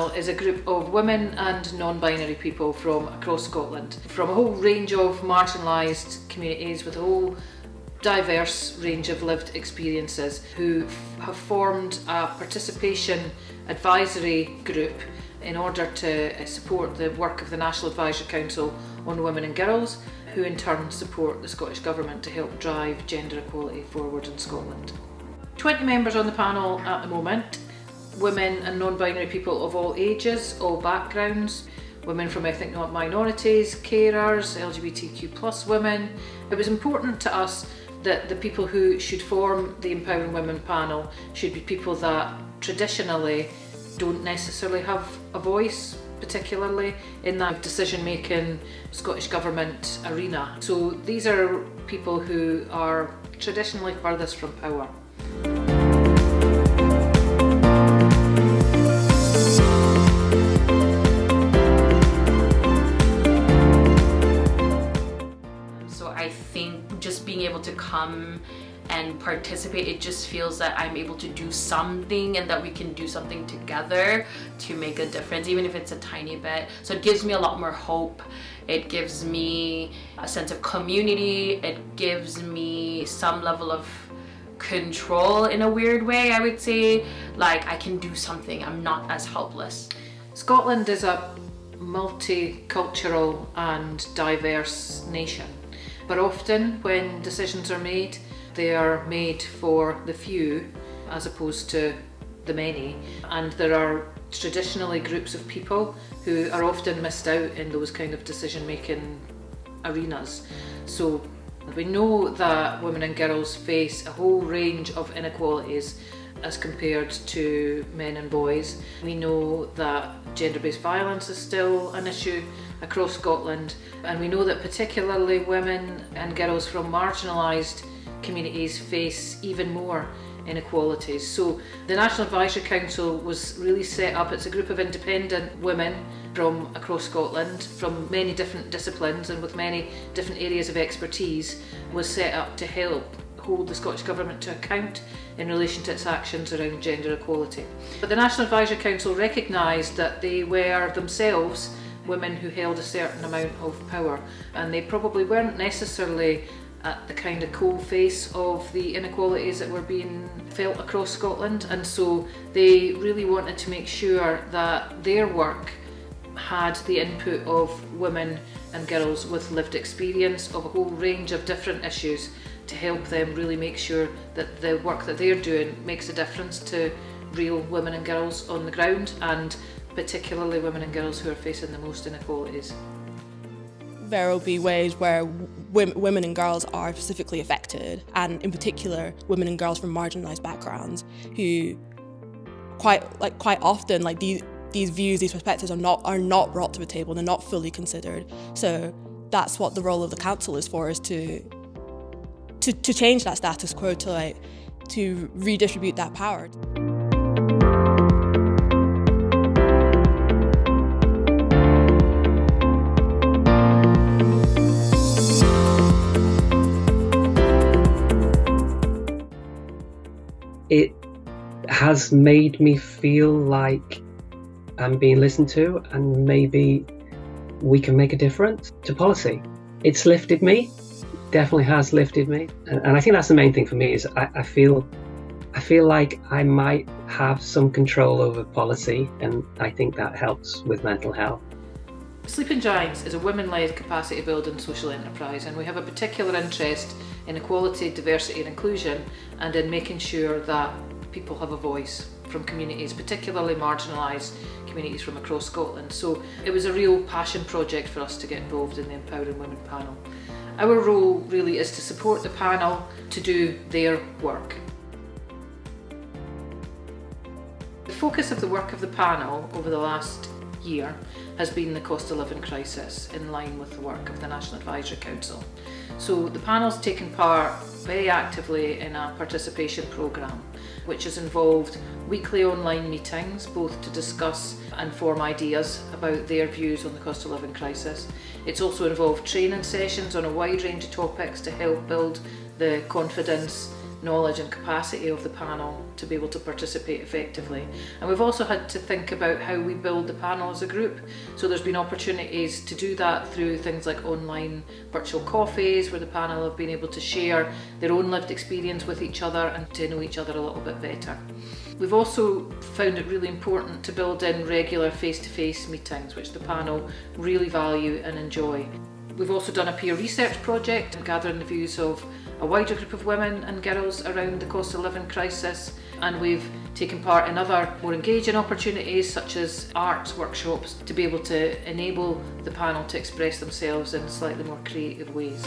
Council is a group of women and non-binary people from across Scotland, from a whole range of marginalised communities with a whole diverse range of lived experiences, who have formed a participation advisory group in order to support the work of the National Advisory Council on Women and Girls, who in turn support the Scottish Government to help drive gender equality forward in Scotland. 20 members on the panel at the moment, women and non-binary people of all ages, all backgrounds, women from ethnic minorities, carers, LGBTQ+ women. It was important to us that the people who should form the Empowering Women panel should be people that traditionally don't necessarily have a voice, particularly in that decision-making Scottish Government arena. So these are people who are traditionally furthest from power. So I think just being able to come and participate, it just feels that I'm able to do something and that we can do something together to make a difference, even if it's a tiny bit. So it gives me a lot more hope. It gives me a sense of community. It gives me some level of control in a weird way, I would say. Like, I can do something. I'm not as helpless. Scotland is a multicultural and diverse nation, but often when decisions are made, they are made for the few as opposed to the many, and there are traditionally groups of people who are often missed out in those kind of decision-making arenas. So we know that women and girls face a whole range of inequalities as compared to men and boys. We know that gender-based violence is still an issue across Scotland, and we know that particularly women and girls from marginalised communities face even more inequalities. So the National Advisory Council was really set up. It's a group of independent women from across Scotland, from many different disciplines and with many different areas of expertise, was set up to help hold the Scottish Government to account in relation to its actions around gender equality. But the National Advisory Council recognised that they were themselves women who held a certain amount of power, and they probably weren't necessarily at the kind of coalface of the inequalities that were being felt across Scotland, and so they really wanted to make sure that their work had the input of women and girls with lived experience of a whole range of different issues to help them really make sure that the work that they're doing makes a difference to real women and girls on the ground, and particularly women and girls who are facing the most inequalities. There will be ways where women and girls are specifically affected, and in particular women and girls from marginalised backgrounds who quite often these views, these perspectives are not brought to the table, they're not fully considered. So that's what the role of the council is for, is to change that status quo, to redistribute that power. It has made me feel like I'm being listened to, and maybe we can make a difference to policy. It's lifted me, definitely has lifted me, and I think that's the main thing for me. Is I feel like I might have some control over policy, and I think that helps with mental health. Sleeping Giants is a women-led capacity building social enterprise, and we have a particular interest in equality, diversity and inclusion, and in making sure that people have a voice from communities, particularly marginalised communities from across Scotland. So it was a real passion project for us to get involved in the Empowering Women panel. Our role really is to support the panel to do their work. The focus of the work of the panel over the last year has been the cost of living crisis, in line with the work of the National Advisory Council. So the panel's taken part very actively in a participation programme, which has involved weekly online meetings, both to discuss and form ideas about their views on the cost of living crisis. It's also involved training sessions on a wide range of topics to help build the confidence, knowledge and capacity of the panel to be able to participate effectively. And we've also had to think about how we build the panel as a group. So there's been opportunities to do that through things like online virtual coffees, where the panel have been able to share their own lived experience with each other and to know each other a little bit better. We've also found it really important to build in regular face-to-face meetings, which the panel really value and enjoy. We've also done a peer research project gathering the views of a wider group of women and girls around the cost of living crisis, and we've taken part in other more engaging opportunities such as arts workshops to be able to enable the panel to express themselves in slightly more creative ways.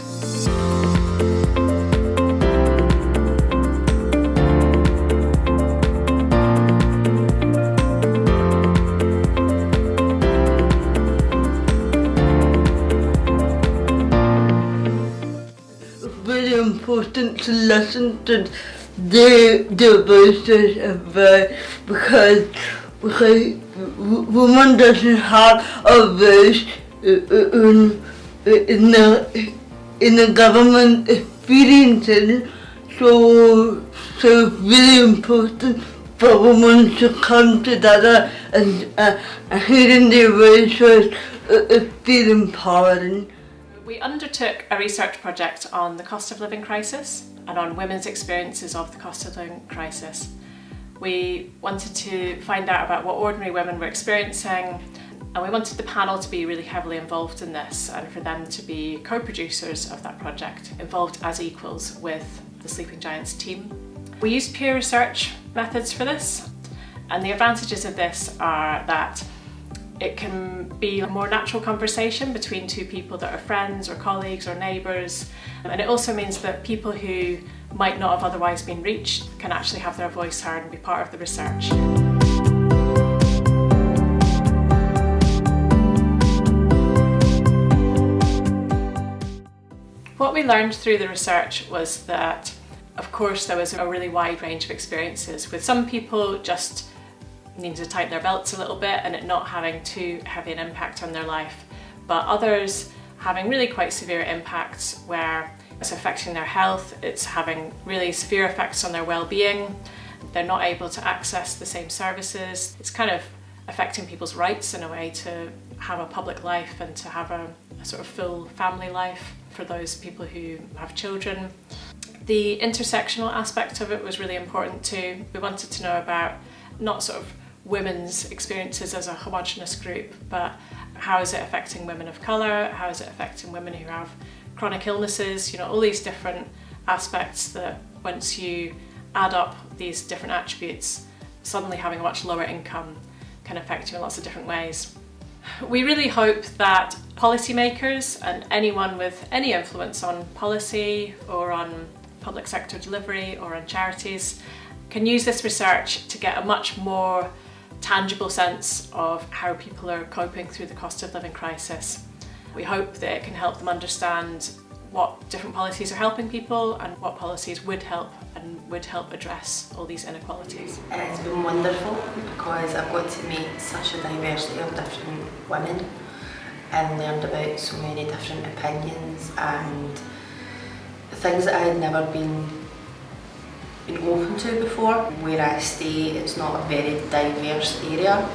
Important to listen to the voices of because women doesn't have a voice in the government experiences, so it's really important for women to come together and hearing their voices feel empowering. We undertook a research project on the cost of living crisis and on women's experiences of the cost of living crisis. We wanted to find out about what ordinary women were experiencing, and we wanted the panel to be really heavily involved in this and for them to be co-producers of that project, involved as equals with the Sleeping Giants team. We used peer research methods for this, and the advantages of this are that it can be a more natural conversation between two people that are friends or colleagues or neighbours, and it also means that people who might not have otherwise been reached can actually have their voice heard and be part of the research. What we learned through the research was that, of course, there was a really wide range of experiences, with some people just needing to tighten their belts a little bit and it not having too heavy an impact on their life, but others having really quite severe impacts where it's affecting their health, it's having really severe effects on their well-being, they're not able to access the same services, it's kind of affecting people's rights in a way to have a public life and to have a sort of full family life for those people who have children. The intersectional aspect of it was really important too. We wanted to know about not sort of women's experiences as a homogenous group, but how is it affecting women of colour, how is it affecting women who have chronic illnesses, all these different aspects that once you add up these different attributes, suddenly having a much lower income can affect you in lots of different ways. We really hope that policymakers and anyone with any influence on policy or on public sector delivery or on charities can use this research to get a much more tangible sense of how people are coping through the cost of living crisis. We hope that it can help them understand what different policies are helping people and what policies would help address all these inequalities. It's been wonderful because I've got to meet such a diversity of different women and learned about so many different opinions and things that I had never been open to before. Where I stay, it's not a very diverse area.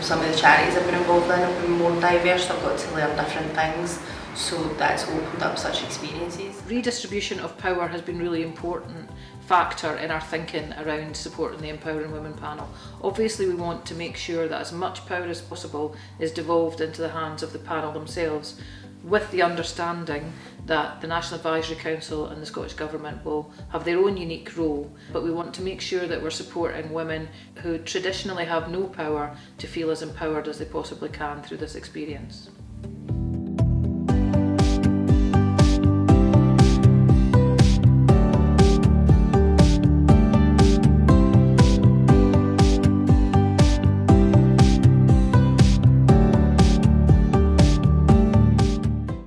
Some of the charities I've been involved in have been more diverse, so I've got to learn different things, so that's opened up such experiences. Redistribution of power has been a really important factor in our thinking around supporting the Empowering Women panel. Obviously we want to make sure that as much power as possible is devolved into the hands of the panel themselves, with the understanding that the National Advisory Council and the Scottish Government will have their own unique role, but we want to make sure that we're supporting women who traditionally have no power to feel as empowered as they possibly can through this experience.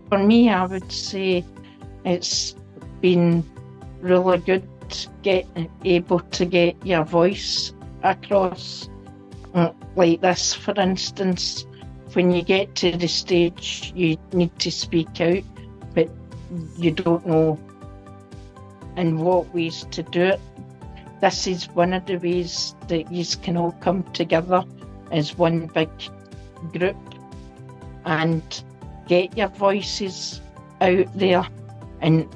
For me, I would say it's been really good able to get your voice across. Like this, for instance, when you get to the stage, you need to speak out, but you don't know and what ways to do it. This is one of the ways that you can all come together as one big group and get your voices out there and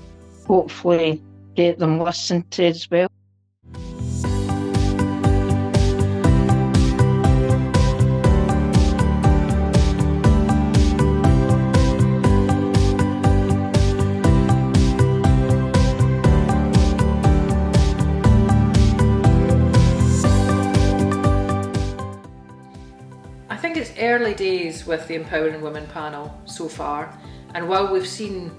hopefully get them listened to as well. I think it's early days with the Empowering Women panel so far, and while we've seen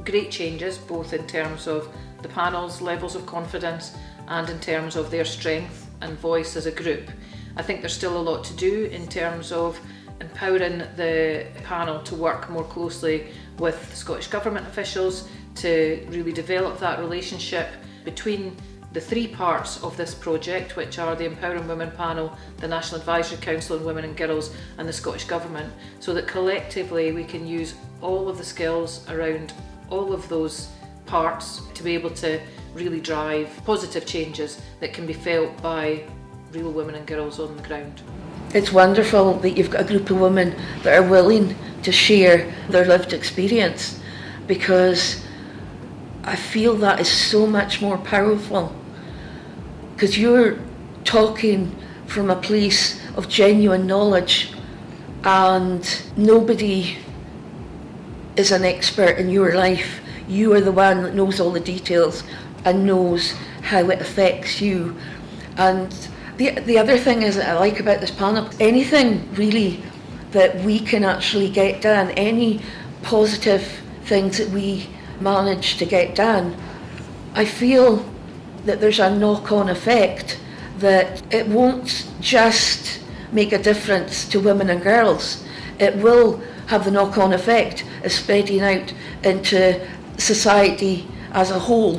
great changes both in terms of the panel's levels of confidence and in terms of their strength and voice as a group, I think there's still a lot to do in terms of empowering the panel to work more closely with Scottish Government officials to really develop that relationship between the three parts of this project, which are the Empowering Women panel, the National Advisory Council on Women and Girls and the Scottish Government, so that collectively we can use all of the skills around all of those parts to be able to really drive positive changes that can be felt by real women and girls on the ground. It's wonderful that you've got a group of women that are willing to share their lived experience, because I feel that is so much more powerful, because you're talking from a place of genuine knowledge, and nobody is an expert in your life. You are the one that knows all the details and knows how it affects you. And the other thing is that I like about this panel, anything really that we can actually get done, any positive things that we manage to get done, I feel that there's a knock-on effect, that it won't just make a difference to women and girls, it will have the knock-on effect of spreading out into society as a whole.